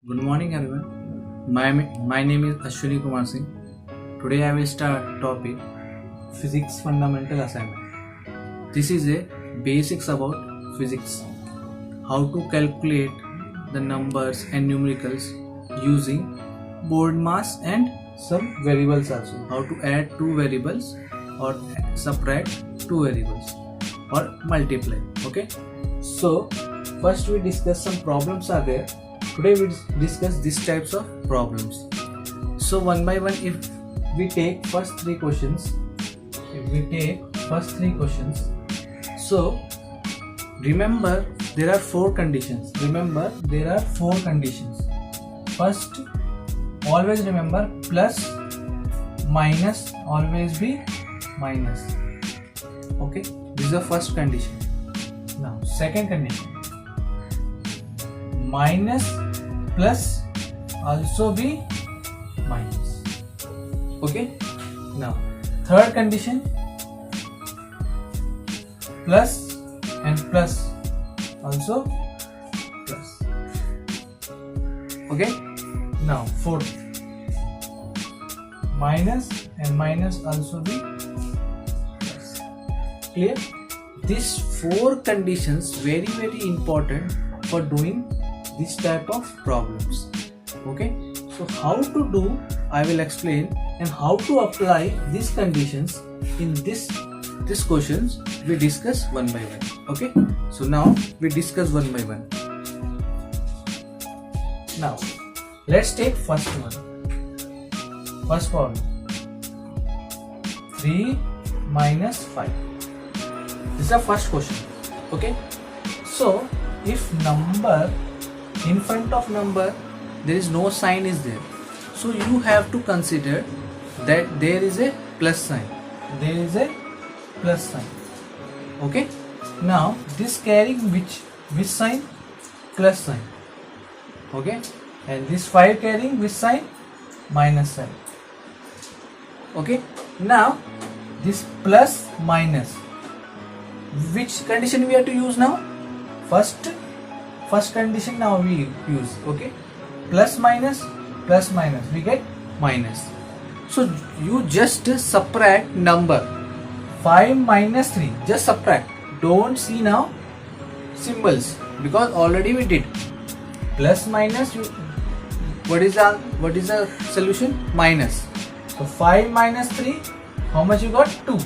Good morning everyone. My name is Ashwini Kumar Singh. Today I will start topic Physics Fundamental Assignment. This is a basics about physics. How to calculate the numbers and numericals using board mass and some variables also. How to add two variables or subtract two variables or multiply. Okay. So first we discuss some problems are there. Today we discuss these types of problems. So one by one, if we take first three questions, so remember there are four conditions. First, always remember plus minus always be minus. Okay, this is the first condition. Now second condition, minus plus also be minus. Okay, now third condition, plus and plus also plus. Okay, now fourth, minus and minus also be plus. Clear? These four conditions very important for doing this type of problems. Okay, so how to do I will explain, and how to apply these conditions in this questions we discuss one by one. Okay, so now we discuss one by one. Now let's take first problem, 3 minus 5. This is the first question. Okay, so if number in front of number there is no sign is there, so you have to consider that there is a plus sign. Okay, now this carrying which sign? Plus sign. Okay, and this 5 carrying which sign? Minus sign. Okay, now this plus minus, which condition we have to use now? First condition now we use. Okay, plus minus we get minus. So you just subtract number 5 minus 3, just subtract. Don't see now symbols because already we did. Plus minus, what is the solution? Minus. So 5 minus 3, how much you got? 2.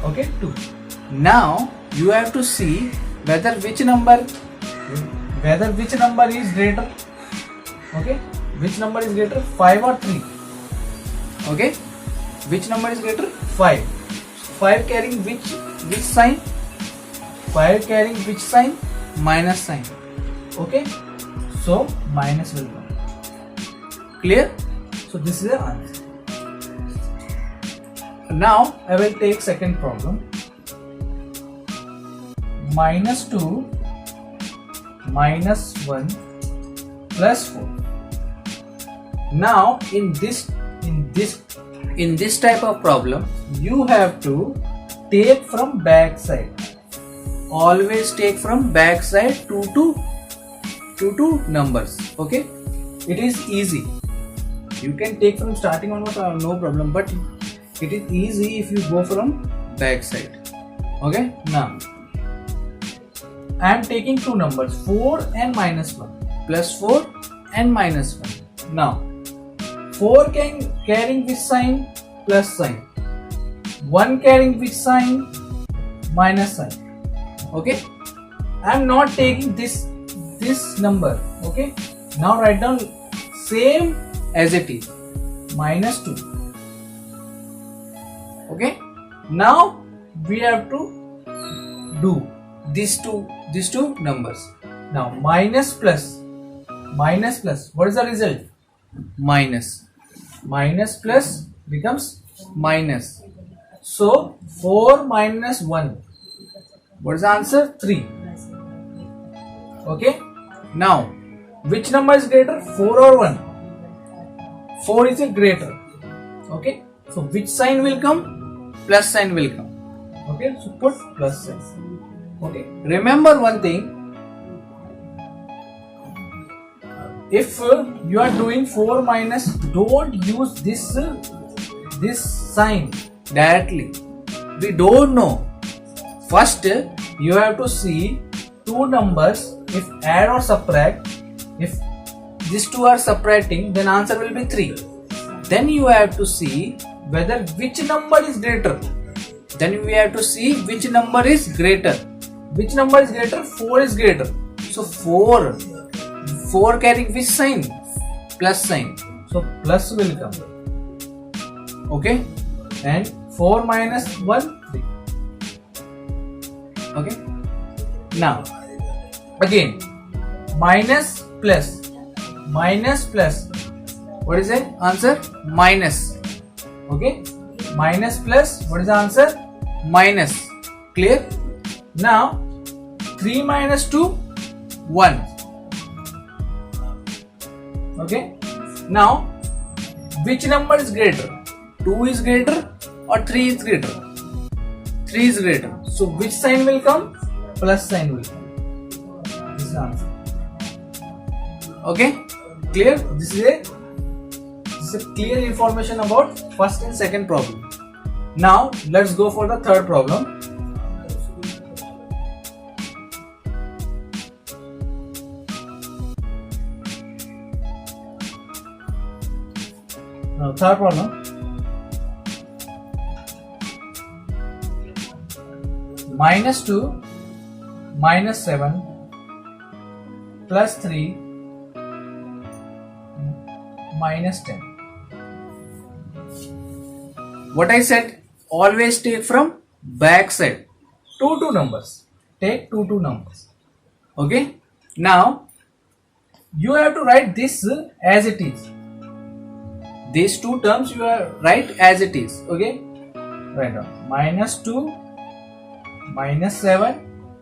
Okay, 2. Now you have to see whether which number is greater. Okay, which number is greater, 5 or 3? Okay, which number is greater? 5. 5 carrying which sign? 5 carrying which sign? Minus sign. Okay, so minus will come. Clear? So this is the answer. Now I will take second problem. Minus 2 minus 1 plus 4. Now in this type of problem you have to take from back side. Always take from back side two numbers. Okay, it is easy. You can take from starting onwards, no problem, but it is easy if you go from back side. Okay, now I am taking two numbers, 4 and minus 1, plus 4 and minus 1. Now 4 carrying which sign? Plus sign. 1 carrying which sign? Minus sign. Okay, I am not taking this number. Okay, now write down same as it is, minus 2. Okay, now we have to do these two numbers. Now minus plus, what is the result? Minus plus becomes minus. So 4 minus 1, what is the answer? 3. Okay, now which number is greater, 4 or 1? 4 is a greater. Okay, so which sign will come? Plus sign will come. Okay, so put plus sign. Okay, remember one thing, if you are doing 4 minus, don't use this sign directly. We don't know. First you have to see two numbers, if add or subtract. If these two are subtracting, then answer will be 3. Then you have to see whether which number is greater. Then we have to see which number is greater. Which number is greater? 4 is greater. So 4 carrying which sign? Plus sign. So plus will come. Okay. And 4 minus 1, 3. Okay. Now again, minus plus. What is the answer? Minus. Okay. Minus plus. What is the answer? Minus. Clear? Now 3 minus 2, 1. Okay. Now which number is greater? 2 is greater or 3 is greater? 3 is greater. So which sign will come? Plus sign will come. This is the answer. Okay. Clear? This is a clear information about first and second problem. Now let's go for the third problem. Now third problem. Minus 2 minus 7 plus 3 minus 10. What I said, always take from back side. Two numbers. Take two numbers. Okay. Now you have to write this as it is. These two terms you are write as it is. Okay. Write down minus 2 minus 7.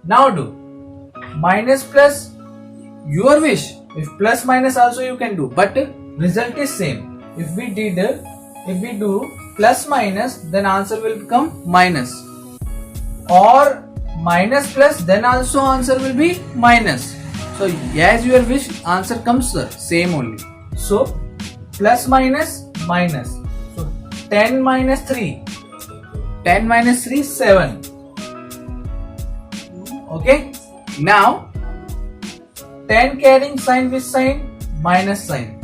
Now do minus plus your wish. If plus minus also you can do, but result is same. If we do plus minus, then answer will become minus, or minus plus, then also answer will be minus. So as your wish, answer comes same only. So plus minus minus. So 10 minus 3. 10 minus 3, 7. Okay. Now 10 carrying sign which sign? Minus sign.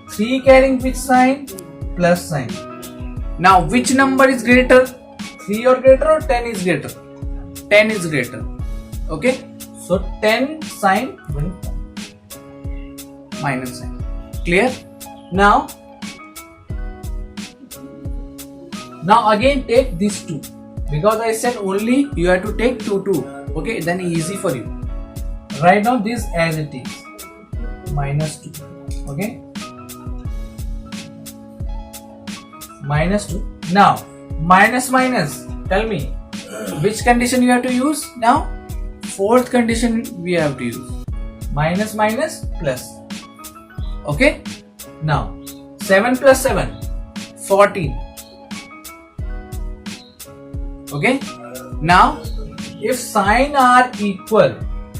3 carrying which sign? Plus sign. Now which number is greater? 3 or greater or 10 is greater? 10 is greater. Okay. So 10 sign will come. Minus sign. Clear? Now again take these two, because I said only you have to take two. Okay, then easy for you. Write down this as it is. Minus 2. Okay. Minus 2. Now minus minus. Tell me which condition you have to use now? Fourth condition we have to use. Minus minus plus. Okay. Now 7 plus 7, 14. Okay. Now if sign are equal,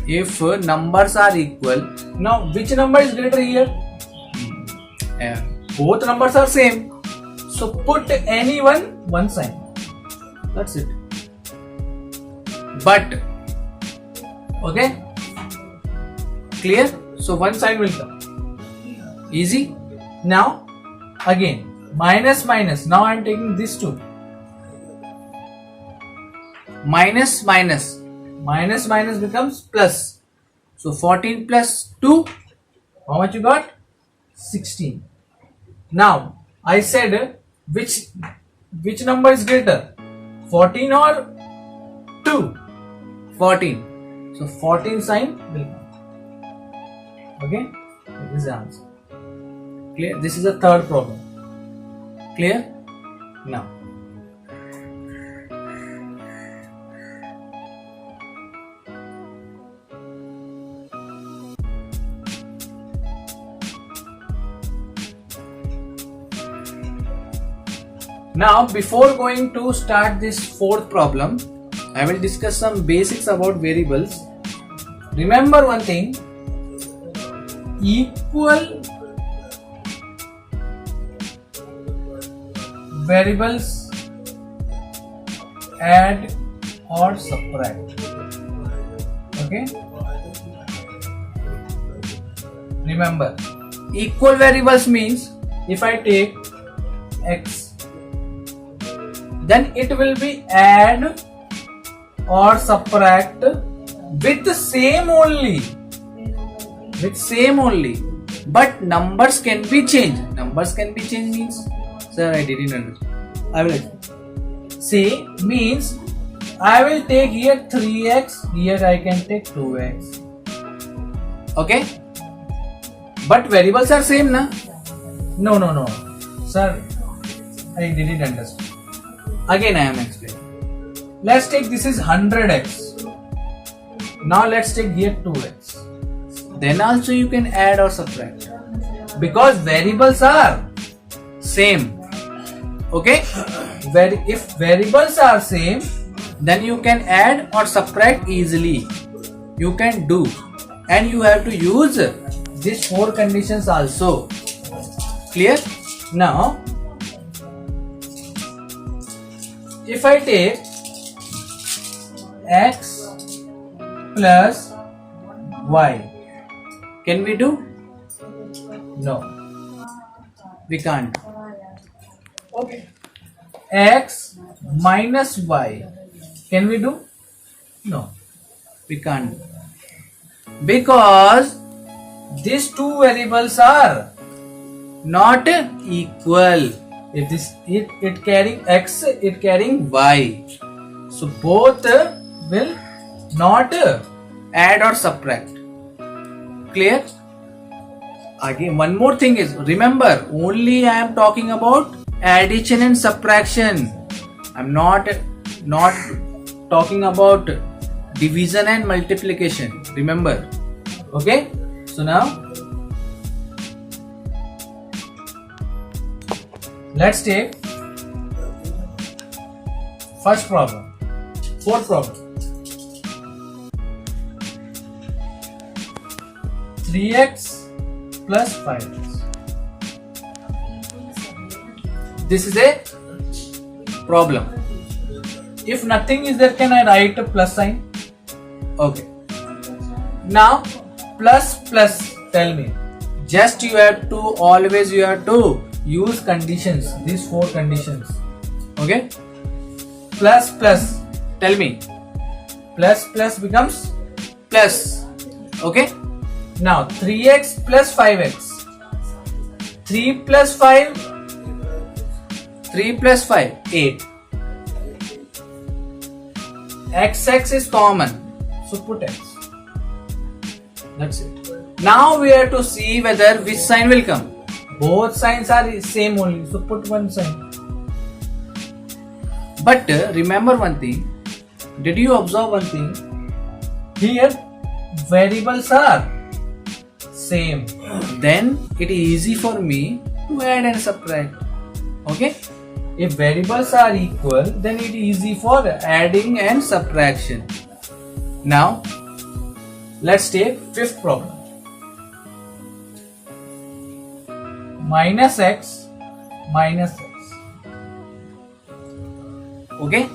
if numbers are equal, now which number is greater here? Both numbers are same. So put any one sign. That's it. But okay. Clear? So one sign will come. Easy. Now again minus minus. Now I am taking this two. Minus minus. Minus minus becomes plus. So 14 plus 2. How much you got? 16. Now I said which number is greater? 14 or 2? 14. So 14 sign will come. Okay. This is the answer. Clear? This is the third problem. Clear? Now before going to start this fourth problem, I will discuss some basics about variables. Remember one thing, equal variables add or subtract. Okay, remember, equal variables means if I take x, then it will be add or subtract with the same only, but numbers can be changed. Numbers can be changed means, sir, I didn't understand. I will explain. Say means I will take here 3x, here I can take 2x. Okay, but variables are same, na? No, sir, I didn't understand. Again I am explaining. Let's take this is 100x. Now let's take here 2x. Then also you can add or subtract because variables are same. Okay, if variables are same, then you can add or subtract easily. You can do, and you have to use these 4 conditions also. Clear? Now, if I take x plus y, can we do? No, we can't. Okay. X minus y, can we do? No, we can't, because these 2 variables are not equal. If this it carrying x, it carrying y, so both will not add or subtract. Clear? Again, one more thing is, remember, only I am talking about addition and subtraction. I'm not talking about division and multiplication. Remember. Okay, so now let's take first problem, fourth problem. 3x plus 5x. This is a problem. If nothing is there, can I write a plus sign? Okay. Now plus, tell me. Just you have to use conditions, these 4 conditions. Okay. Plus, tell me. Plus becomes plus. Okay. Now 3x plus 5x. 3 plus 5, 8. X is common, so put x. That's it. Now we have to see whether which sign will come. Both signs are same only, so put one sign. But remember one thing. Did you observe one thing? Here variables are same. Then it is easy for me to add and subtract. Okay? If variables are equal, then it is easy for adding and subtraction. Now, let's take fifth problem. Minus x. Okay?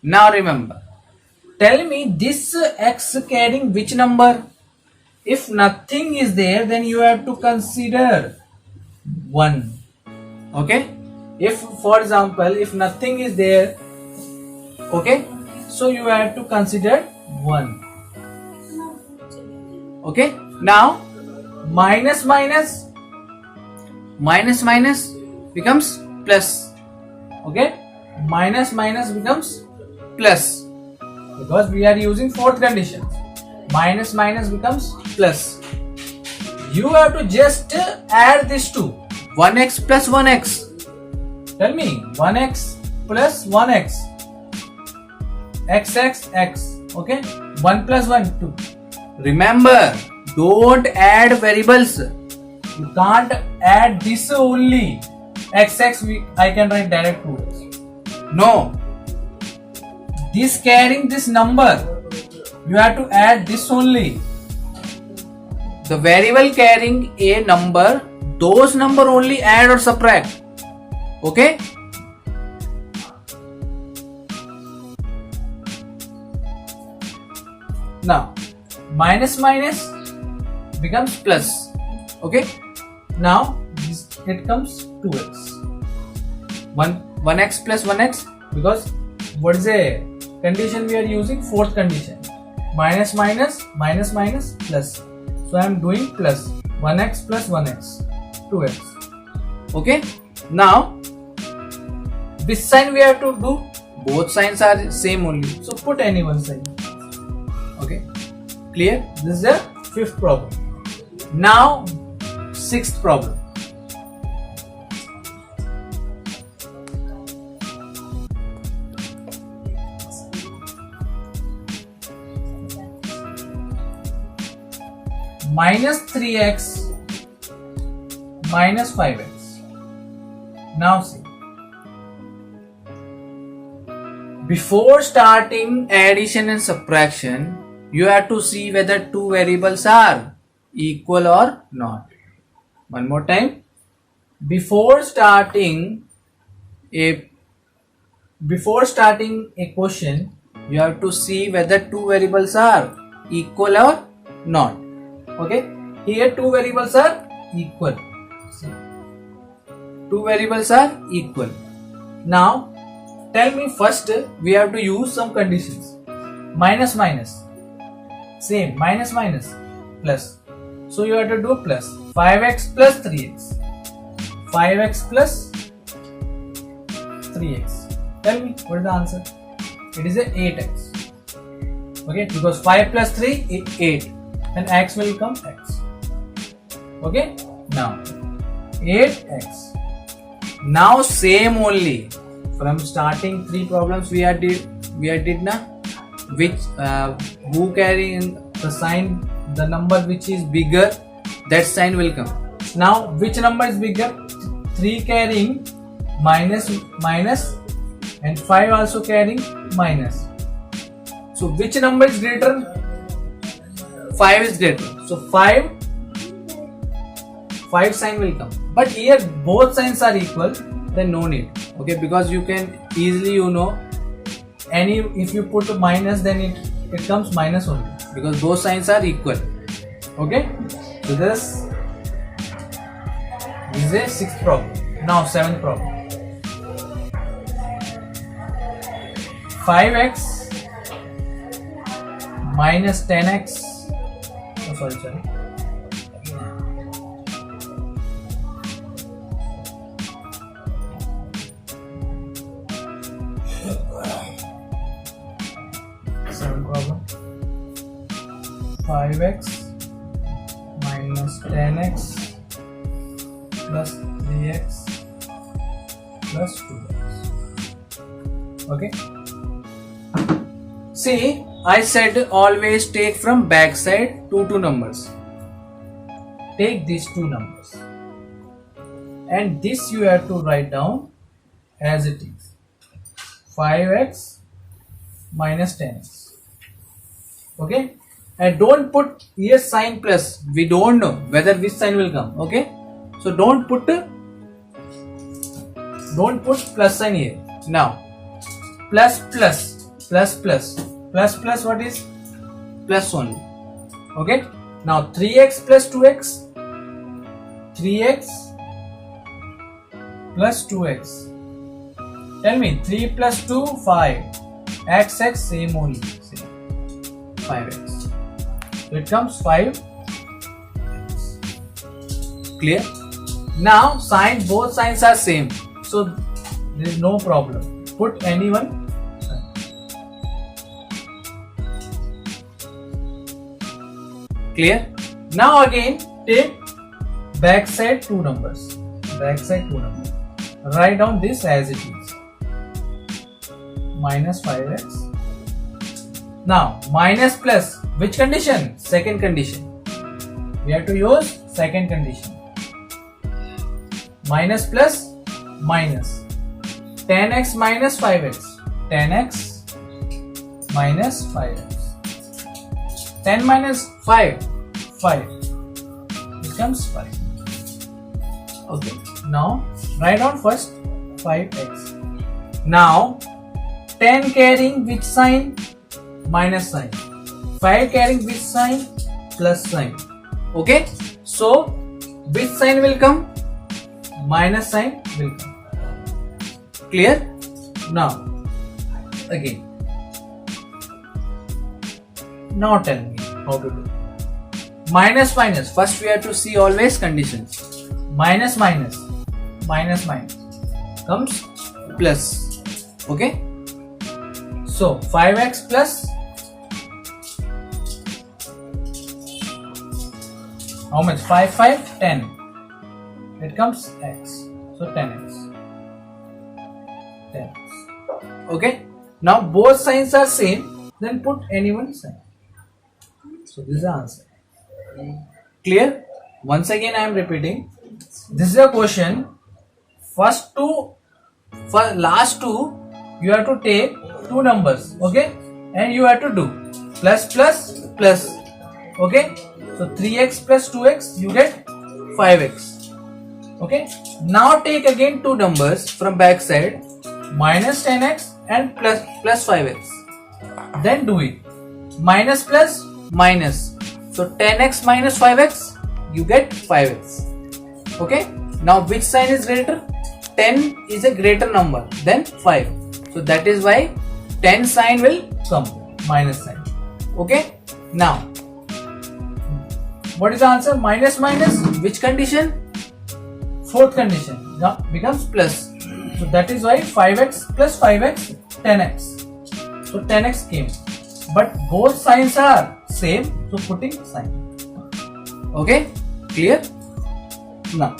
Now remember. Tell me this x carrying which number? If nothing is there, then you have to consider 1. Okay? If, for example, if nothing is there, okay, so you have to consider 1. Okay? Now, minus becomes plus. Okay? Minus becomes plus. Because we are using 4th condition. Minus becomes plus. You have to just add these two. 1x plus 1x. Tell me, 1x plus 1x. X. Okay? 1 plus 1, 2. Remember, don't add variables. You can't add this only. X, I can write direct 2x. No. This carrying this number. You have to add this only. the variable carrying a number, those number only add or subtract. Okay. Now minus minus becomes plus. Okay. Now it comes 2x. 1x plus 1x, because what is the condition we are using? Fourth condition. Minus minus minus minus plus. So I am doing plus 1x plus 1x, 2x. Okay. Now this sign we have to do. Both signs are same only. So put any one sign. Okay. Clear? This is the fifth problem. Now sixth problem. Minus 3x minus 5x. Now see, before starting addition and subtraction, you have to see whether two variables are equal or not. One more time. Before starting a question, you have to see whether two variables are equal or not. Okay, here two variables are equal. See, two variables are equal. Now tell me, first we have to use some conditions. Minus minus, same, minus minus plus. So you have to do plus 5x plus 3x. 5x plus 3x. Tell me what is the answer? It is a 8x. Okay, because 5 plus 3 is 8. And x will come x. Okay, now 8x. Now same only, from starting three problems we did na, which who carrying the sign, the number which is bigger, that sign will come. Now which number is bigger? 3 carrying minus minus and 5 also carrying minus. So which number is greater? 5 is greater. So 5 sign will come. But here both signs are equal, then no need. Okay, because you can easily, if you put a minus, then it comes minus only, because both signs are equal. Okay, so this is a sixth problem. Now seventh problem. 5x minus 10x. Oh, sorry. Seventh problem. 5x minus 10x plus 3x plus 2x. Okay. See, I said always take from back side two numbers. Take these two numbers. And this you have to write down as it is. 5x minus 10x. Okay. And don't put here sign plus. We don't know whether which sign will come. Okay. So don't put plus sign here. Now plus what is? Plus only. Okay. Now 3x plus 2x. 3x plus 2x. Tell me, 3 plus 2, 5. X same only. Same. 5x. So it comes 5. Clear? Now both signs are same. So there is no problem. Put any one. Clear? Now again take backside two numbers. Write down this as it is. Minus 5x. Now minus plus. Which condition? Second condition. We have to use second condition. Minus plus minus. 10x minus 5x. 10x minus 5x. 10 minus 5. 5. becomes 5. Okay, now write down first 5x. Now 10 carrying which sign? Minus sign. 5 carrying which sign? Plus sign. Okay, so which sign will come? Minus sign will come. Clear? Now again. Now tell me how to do. Minus minus. First we have to see always conditions. Minus minus. Minus minus comes plus. Okay. So 5x plus how much? 5 5 10. It comes x. So 10x. 10x. Okay. Now both signs are same. Then put any one sign. So this is the answer. Clear? Once again I am repeating. This is a question. Last two you have to take two numbers. Okay. And you have to do plus plus plus. Okay. So 3x plus 2x you get 5x. Okay. Now take again two numbers from back side, minus 10x and plus 5x. Then do it. Minus plus minus. So 10x minus 5x you get 5x. Okay. Now which sign is greater? 10 is a greater number than 5. So that is why 10 sign will come, minus sign. Okay. Now what is the answer? Minus minus, which condition? Fourth condition. Now becomes plus. So that is why 5x plus 5x 10x. So 10x came. But both signs are same. So putting sign. Okay. Clear? Now.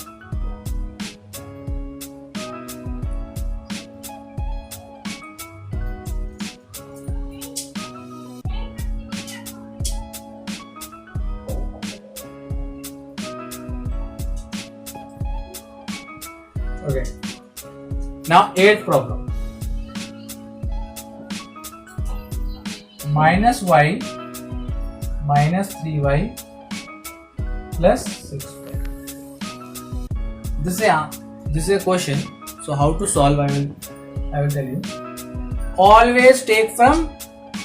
Okay. Now 8th problem. Minus y minus 3y plus 6y. This is a question. So how to solve? I will tell you. Always take from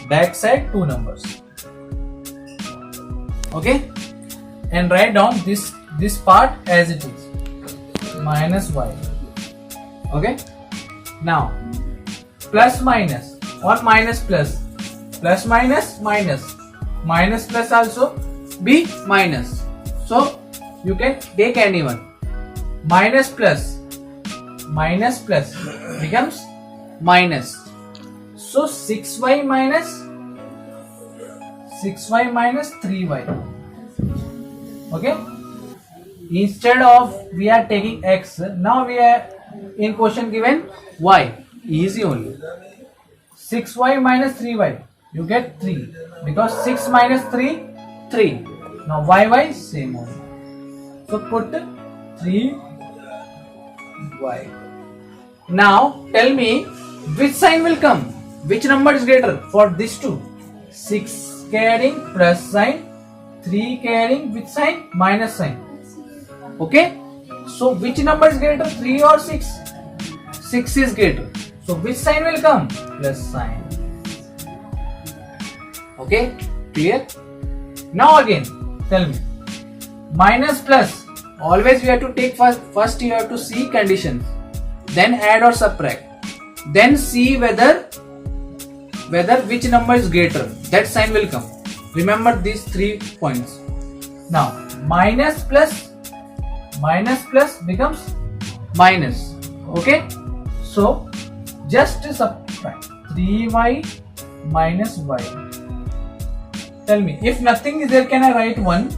back side two numbers. Okay, and write down this part as it is. Minus y. Okay. Now plus minus or minus plus. Plus minus minus. Minus plus also be minus. So you can take anyone. Minus plus becomes minus. So 6y minus 3y. Okay. Instead of we are taking x, now we are in question given y. Easy only. 6y minus 3y. You get 3 because 6 minus 3 3. Now y same only. So put 3y. Now tell me which sign will come. Which number is greater for these two? 6 carrying plus sign, 3 carrying which sign? Minus sign. Okay. So which number is greater, 3 or 6? 6 is greater. So which sign will come? Plus sign. Okay. Clear? Now again tell me. Minus plus. Always we have to take first you have to see conditions. Then add or subtract. Then see whether which number is greater. That sign will come. Remember these 3 points. Now minus plus becomes minus. Okay. So just subtract 3y minus y. Tell me, if nothing is there, can I write 1?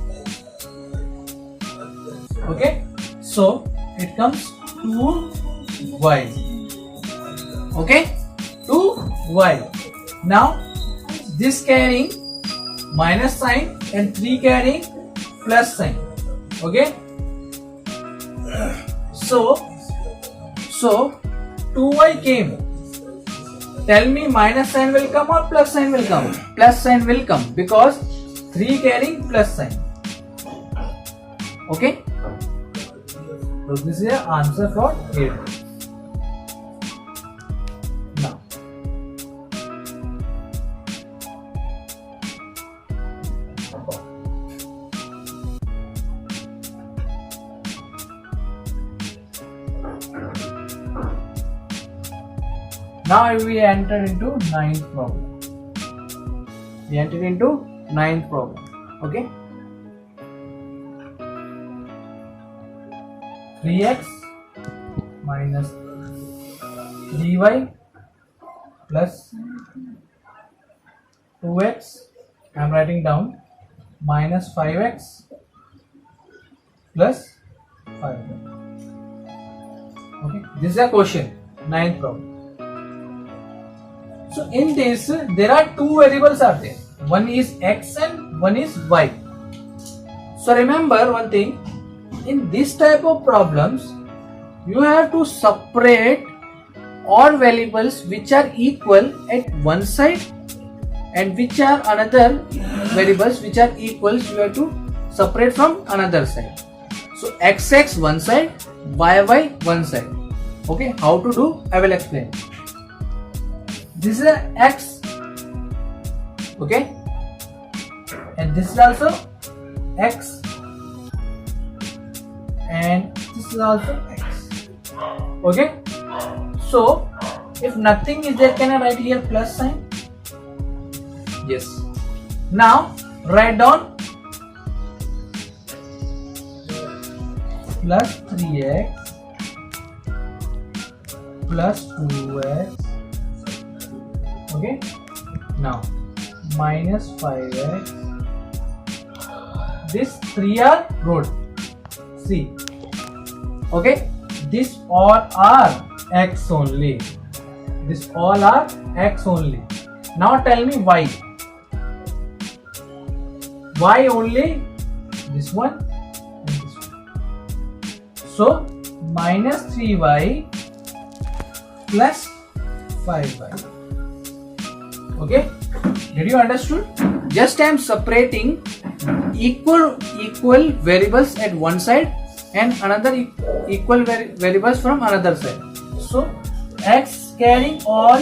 Okay. So it comes 2y. Okay. 2y. Now this carrying minus sign and 3 carrying plus sign. Okay. So 2y came. Tell me minus sign will come or plus sign will come? Plus sign will come because 3 carrying plus sign. Okay, so this is the answer for 8. Now we enter into ninth problem. Okay, 3x minus 3y plus 2x, I am writing down, minus 5x plus 5y. Okay, this is a question, ninth problem. So in this there are two variables are there. One is x and one is y. So remember one thing, in this type of problems you have to separate all variables which are equal at one side and which are another variables which are equals, you have to separate from another side. So x one side, y one side. Okay, how to do I will explain. This is a x, okay, and this is also x, and this is also x. Okay, so if nothing is there, can I write here plus sign? Yes. Now write down plus 3x plus 2x. Okay, now minus 5x. This 3 are root. See, okay, this all are x only. This all are x only. Now tell me y. Y only this one and this one. So minus 3y plus 5y. Okay, did you understood? Just I am separating equal variables at one side and another equal variables from another side. So x carrying all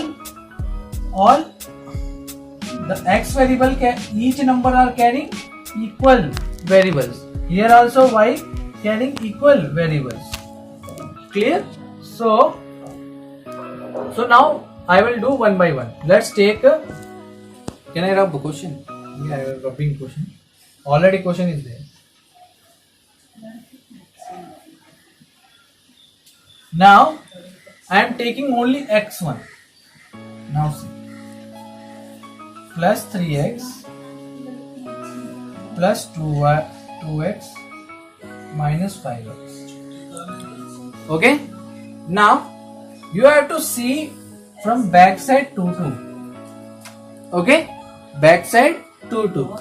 the x variable, each number are carrying equal variables. Here also y carrying equal variables. Clear? So now I will do one by one. Let's take can I rub the question? Yeah, I am rubbing question. Already question is there. Now I am taking only x1. Now see, plus 3x plus 2x minus 5x. Okay, now you have to see from back side 2 2. Okay, back side 2 2.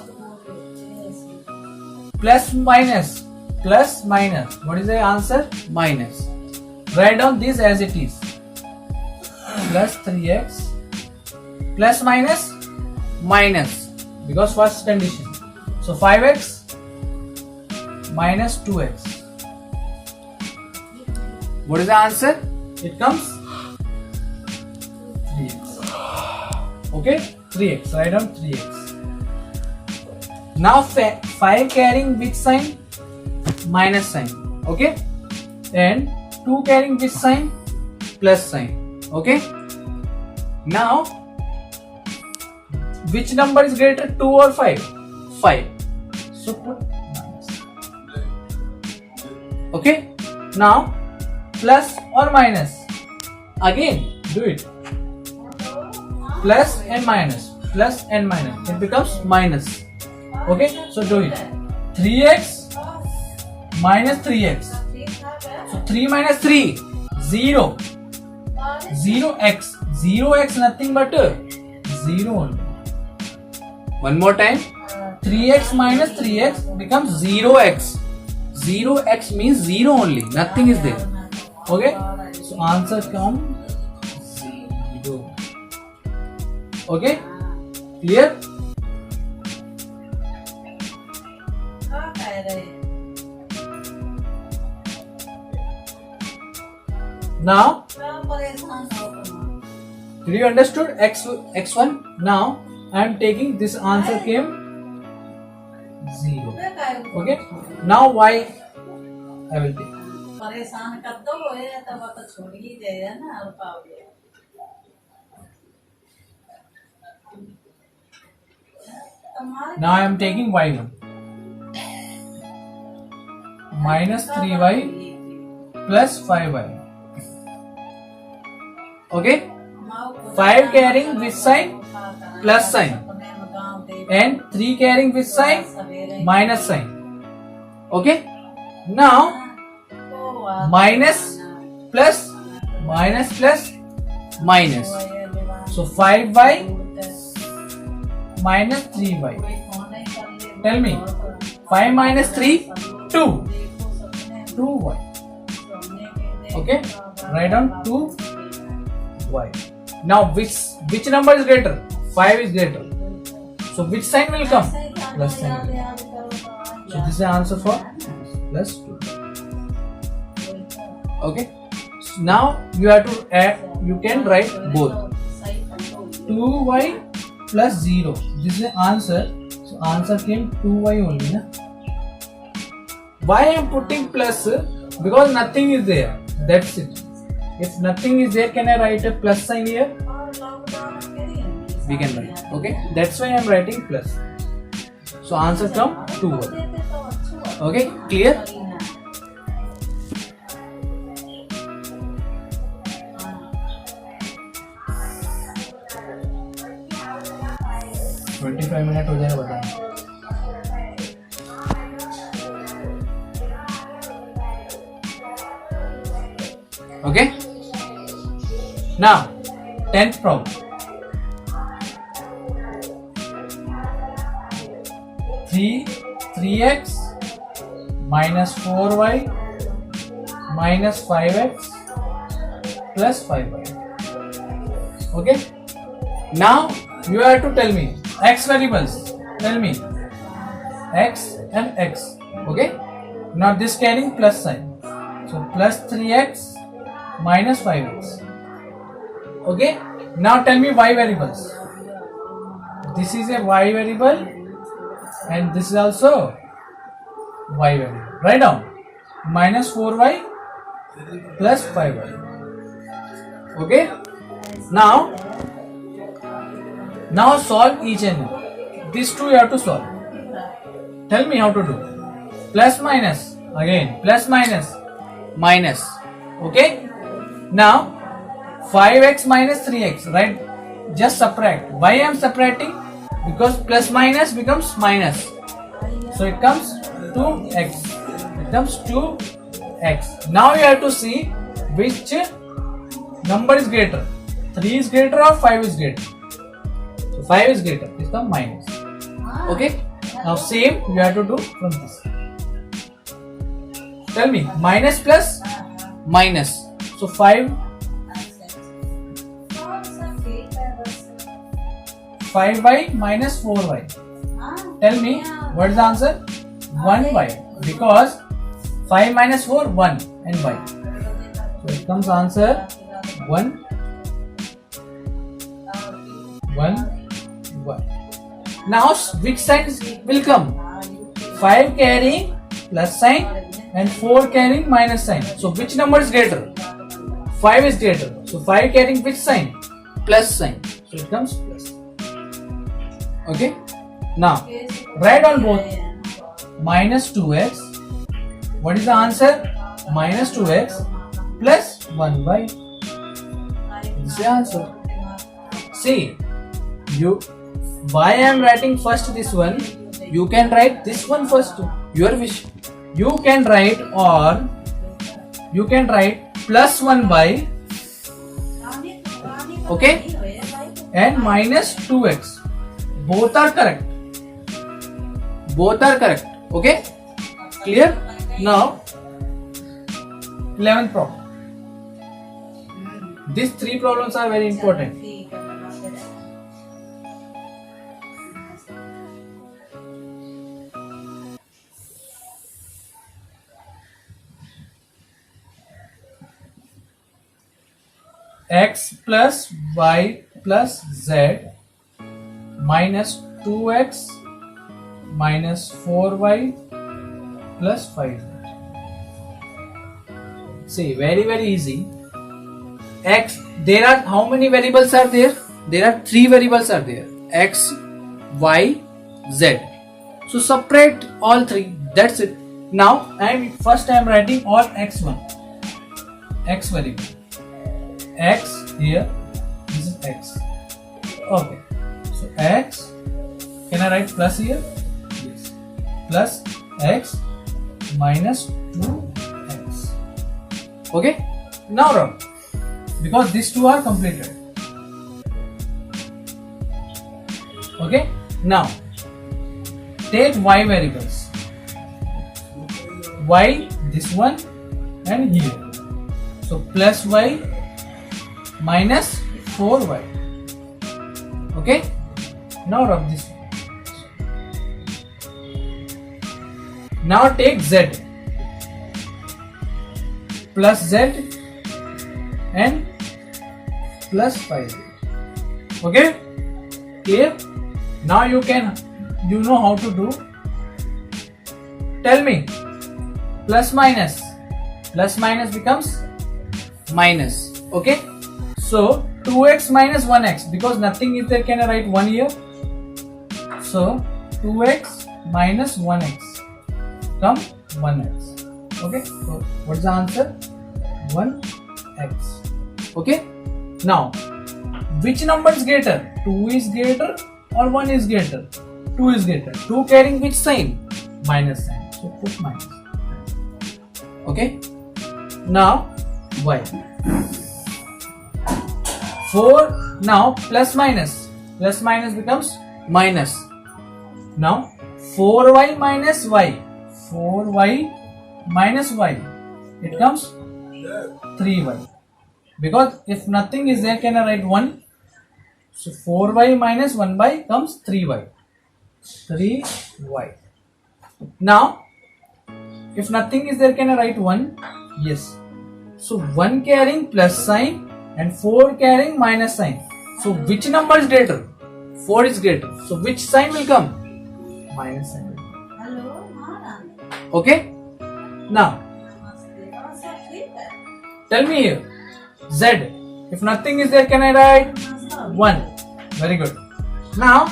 Plus minus. What is the answer? Minus. Write down this as it is. Plus 3x plus minus because first condition. So 5x minus 2x. What is the answer? It comes 3x. Okay, 3x. Write down 3x. Now 5 carrying which sign? Minus sign. Okay, and 2 carrying which sign? Plus sign. Okay, now which number is greater, 2 or 5? 5. So put minus. Okay, now plus or minus? Again do it. Plus and minus. It becomes minus. Okay, so do it. 3x minus 3x. So 3 minus 3, 0. 0x. 0x nothing but 0 only. One more time. 3x minus 3x becomes 0x. 0x means 0 only. Nothing is there. Okay, so answer comes 0. Okay, clear? Now, did you understood x1? Now I am taking this answer came 0. Okay. Now y I will take. परेशान कर दो ये तब तो छोड़ ही दे ना अल्पा हो गया Now I am taking y1 minus 3y plus 5y. Okay. 5 carrying which sign? Plus sign. And 3 carrying which sign? Minus sign. Okay. Now minus plus minus plus minus. So 5y minus 3y. Tell me 5 minus 3 2. 2y. Okay. Write down 2y. Now which number is greater? 5 is greater. So which sign will come? Plus sign will come. So this is the answer for plus 2. Okay. So now you have to add. You can write both. 2y plus 0. This is the answer. So answer came 2y only. Na? Why I am putting plus? Because nothing is there. That's it. If nothing is there, can I write a plus sign here? We can write. Okay. That's why I am writing plus. So answer come 2y. Okay. Clear? Minute हो जाएगा बताना. Okay. Now 10th problem. 3x minus 4y minus 5x plus 5y. Okay. Now you have to tell me x variables. Tell me x and x. Okay. Now this carrying plus sign. So plus 3x minus 5x. Okay. Now tell me y variables. This is a y variable and this is also y variable. Write down minus 4y plus 5y. Okay. Now solve each and every. These two you have to solve. Tell me how to do. Plus minus. Again plus minus. Minus. Okay. Now 5x minus 3x. Right. Just subtract. Why I am subtracting? Because plus minus becomes minus. So it comes 2x. It comes 2x. Now you have to see which number is greater. 3 is greater or 5 is greater. So 5 is greater. This comes minus. Okay. Now same you have to do from this. Tell me minus plus minus. So 5y minus 4y. Tell me what is the answer? 1y. Because 5 minus 4 1 and y. So it comes answer 1 1. Now which sign will come? 5 carrying plus sign and 4 carrying minus sign. So which number is greater? 5 is greater. So 5 carrying which sign? Plus sign. So it comes plus. Okay. Now write on both. Minus 2x. What is the answer? Minus 2x plus 1y. This is the answer. See. Why I am writing first this one? You can write this one first. Your wish. You can write plus 1y. Okay. And minus 2x. Both are correct. Okay. Clear? Now 11th problem. These 3 problems are very important. x plus y plus z minus 2x minus 4y plus 5z. See, very easy. X, there are how many variables are there? There are 3 variables are there. X, y, z. So separate all 3. That's it. Now I am writing all x1. X variable. X here. This is x. Okay. So x. Can I write plus here? Yes. Plus x minus 2x. Okay. Now run. Because these two are completed. Okay. Now take y variables. Y, this one and here. So plus y minus 4y. Okay. Now rub this one. Now take z. Plus z and plus 5z. Okay. Clear? Now you know how to do. Tell me. Plus minus becomes minus. Okay. So 2x minus 1x, because nothing is there, can I write 1 here? So 2x minus 1x come 1x. Okay. So what's the answer? 1x. Okay. Now which number is greater? 2 is greater or 1 is greater? 2 is greater. 2 carrying which sign? Minus sign. So put minus. Okay. Now y. 4. Now plus minus becomes minus. Now 4y minus y. 4y minus y. It comes 3y. Because if nothing is there, can I write 1? So 4y minus 1y comes 3y. 3y. Now, if nothing is there, can I write 1? Yes. So 1 carrying plus sign and 4 carrying minus sign. So which number is greater? 4 is greater. So which sign will come? Minus sign will come. Hello, Okay? Now, tell me here. Z. If nothing is there, can I write 1? Very good. Now,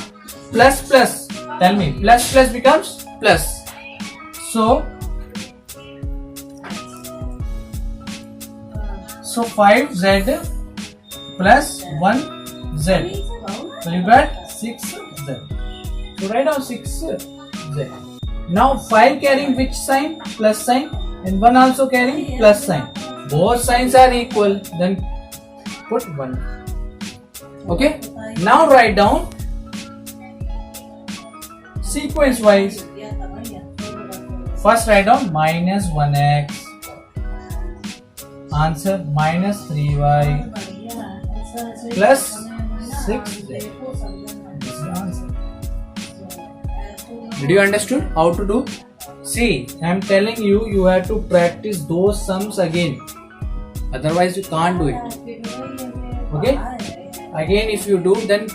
plus. Tell me. Plus becomes plus. So 5z plus 1z. So you got 6z. So write down 6z. Now 5 carrying which sign? Plus sign. And 1 also carrying plus sign. Both signs are equal. Then put 1. Okay. Now write down sequence wise. First write down minus 1x. Answer minus 3y plus 6z. This is the answer. Did you understood how to do? See, I am telling you, you have to practice those sums again. Otherwise, you can't do it. Okay? Again, if you do, then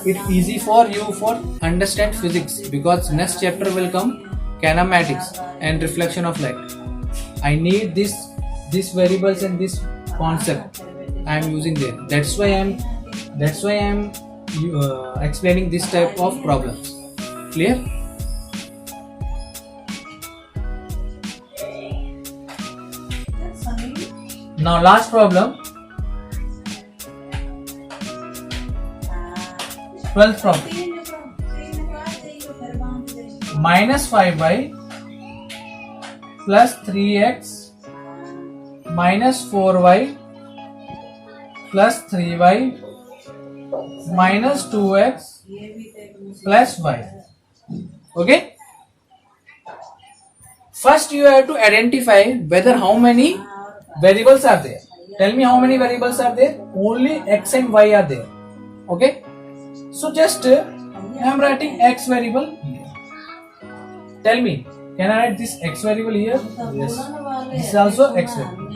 it's easy for you for understand physics, because next chapter will come kinematics and reflection of light. I need these variables and this concept I am using there. That's why I am explaining this type of problems. Clear? Now last problem. 12th problem. Minus 5y plus 3x minus 4y plus 3y minus 2x plus y. Okay? First you have to identify whether how many variables are there. Tell me how many variables are there. Only x and y are there. Okay? So just I am writing x variable here. Tell me, can I write this x variable here? Yes. This is also x variable.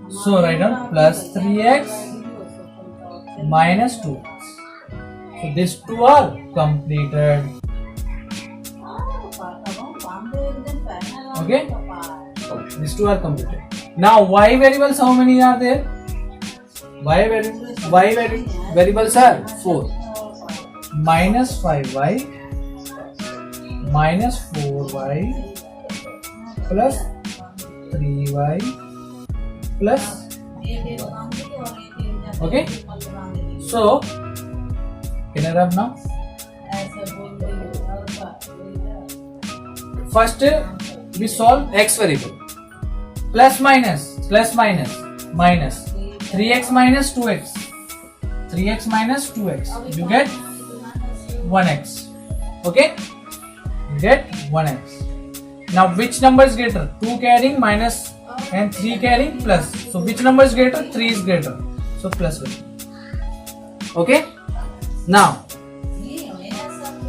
So write down plus 3x minus 2x. So these two are completed. Okay, these two are completed. Now y variables, how many are there? Variables are 4. Minus 5y minus 4y plus 3y plus. Okay, so can I rub now? First we solve x variable. Plus minus 3x minus 2x. 3x minus 2x, you get 1x. Okay, you get 1x. Now which number is greater? 2 carrying minus and 3 carrying plus. So which number is greater? 3 is greater. So plus 1. Okay, now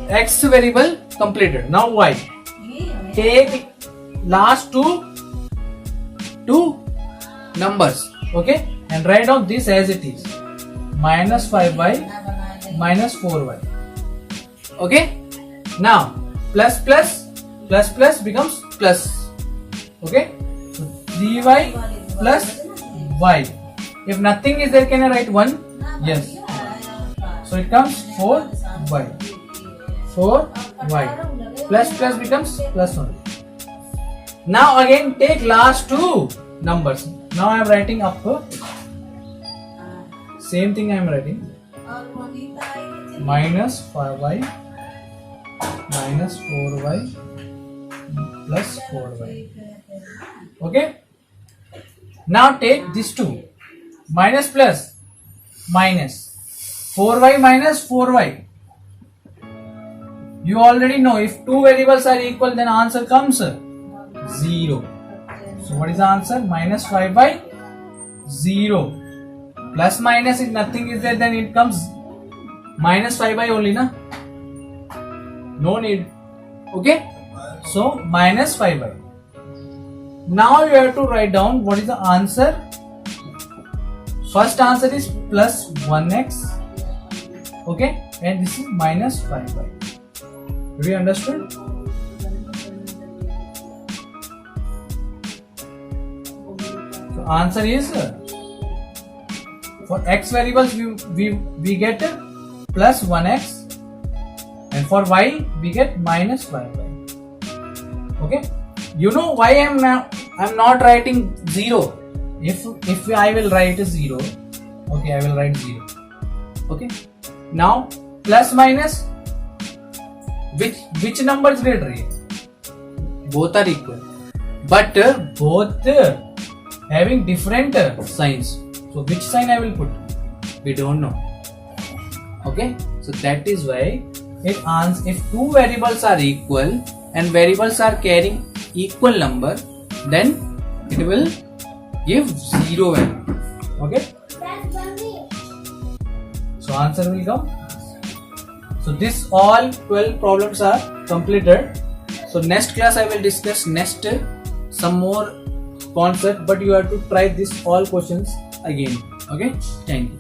x variable completed. Now y. Take last two numbers. Okay, and write down this as it is. Minus 5y minus 4y. Okay, now plus becomes plus. Okay, so 3y plus y. If nothing is there, can I write 1? Yes. So it comes 4y. 4y plus becomes plus 1. Now again take last two numbers. Now I am writing up. Same thing I am writing. Minus 5y minus 4y plus 4y. Okay. Now take these two. Minus plus minus 4y minus 4y. You already know if two variables are equal, then answer comes 0. So what is the answer? Minus 5y 0. Plus minus, if nothing is there, then it comes minus 5y only, na? No need. Okay, so minus 5y. Now you have to write down what is the answer. First answer is plus 1x. Okay, and this is minus 5y. Do you understood? So answer is for x variables we get plus 1x, and for y we get minus 5y. Okay, you know why I'm not writing 0. If I will write 0, okay, I will write 0. Okay, now plus minus, which number is greater here? Both are equal, but both having different signs. So which sign I will put? We don't know. Okay, so that is why if two variables are equal and variables are carrying equal number, then it will give 0 value. Okay, so answer will come. So this all 12 problems are completed. So next class I will discuss some more concept, but you have to try this all questions again. Okay, thank you.